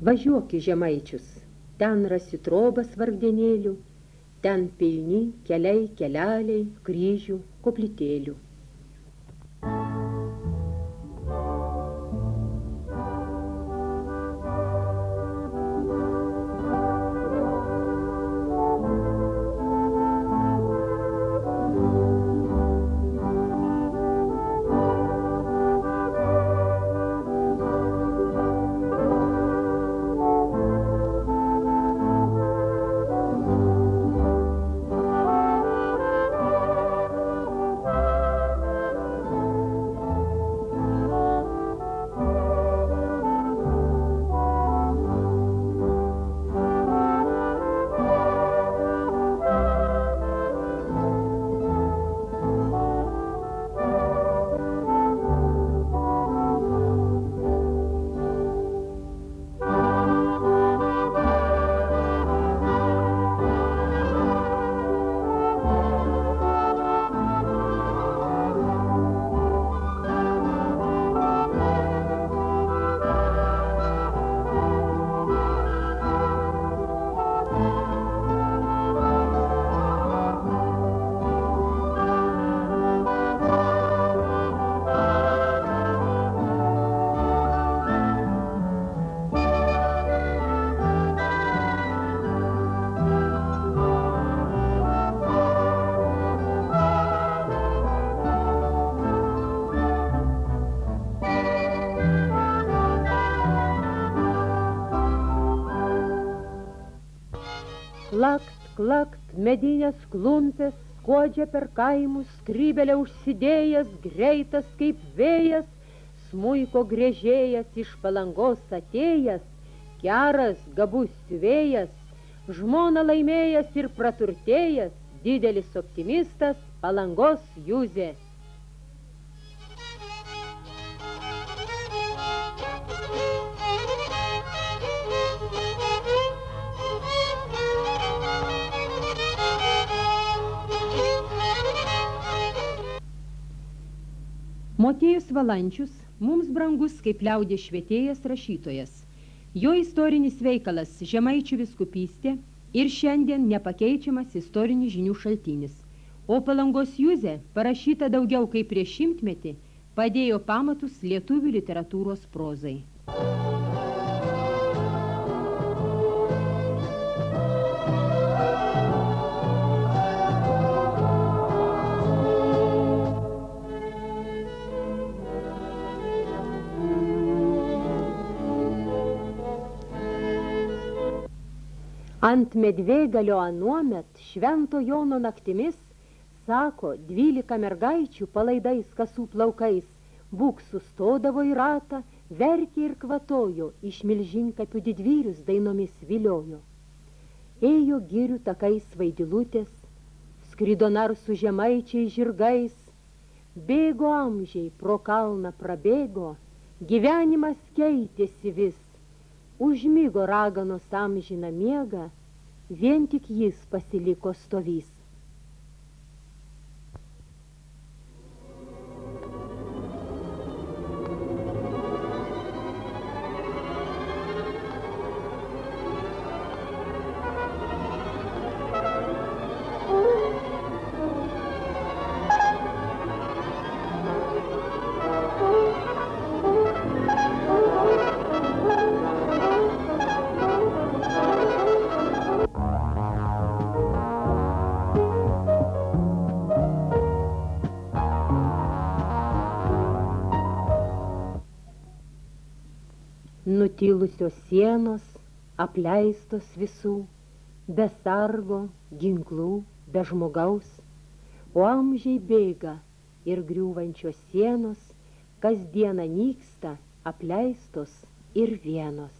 Važiuok į Žemaičius, ten rasi trobas vargdienėlių, ten pilni keliai, keleliai, kryžių, koplytėlių. Klakt, klakt, medinės klumpės, skuodžia per kaimus, skrybelę užsidėjęs, greitas kaip vėjas, smuiko gręžėjas iš Palangos atėjęs, geras, gabus siuvėjas, žmoną laimėjęs ir praturtėjęs, didelis optimistas Palangos Juzė. Motiejus Valančius mums brangus kaip liaudies švietėjas rašytojas. Jo istorinis veikalas Žemaičių vyskupystė ir šiandien nepakeičiamas istorinių žinių šaltinis. O Palangos Juzė, parašyta daugiau kaip prieš 100 metį, padėjo pamatus lietuvių literatūros prozai. Ant Medvėgalio anuomet Švento Jono naktimis, sako, 12 mergaičių palaidais kasų plaukais, būk sustodavo į ratą, verkė ir kvatojo, iš milžinkapių didvyrius dainomis viliojo. Ėjo girių takais vaidilutės, skrido narsų žemaičiai žirgais, bėgo amžiai, pro kalną prabėgo, gyvenimas keitėsi vis. Užmigo raganos amžiną miegą, vien tik jis pasiliko stovys. Nutilusios sienos, apleistos visų, be sargo, ginklų, be žmogaus, o amžiai bėga ir griūvančios sienos, kasdieną nyksta, apleistos ir vienos.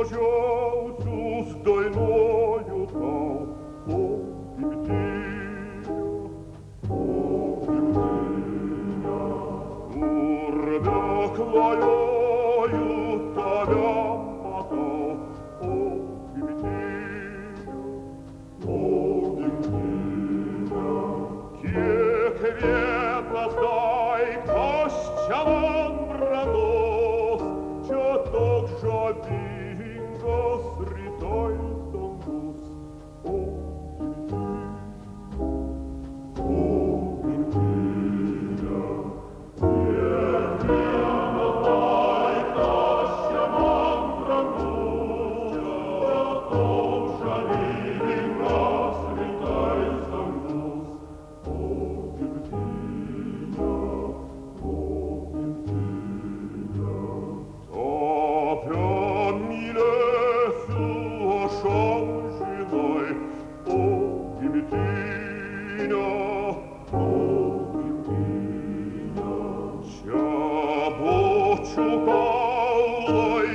džiausius dainuoju tau, o gimtinė, kur beklajoju tave matau, o gimtinė, kiekvienas daiktas čia man brangus, čia toks žavingas rytoj dangus, o gimtinė, kiekvienas daiktas čia man brangus, čia toks žavingas rytoj dangus, o gimtinė, tave mylėsiu aš amžinai, o gimtinė, čia bočių kaulai